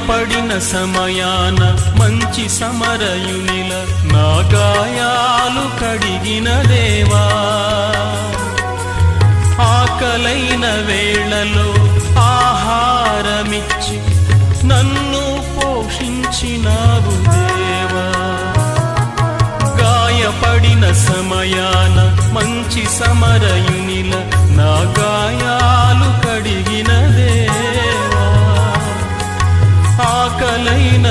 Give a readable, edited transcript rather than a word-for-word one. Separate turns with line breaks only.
గాయపడిన సమయాన మంచి సమరయునిల నా గాయాలు కడిగిన దేవా, ఆకలైన వేళలో ఆహారమిచ్చి నన్ను పోషించినావు దేవా. గాయపడిన సమయాన మంచి సమరయునిల నా గాయాలు కడిగిన దేవా, ఆకలైన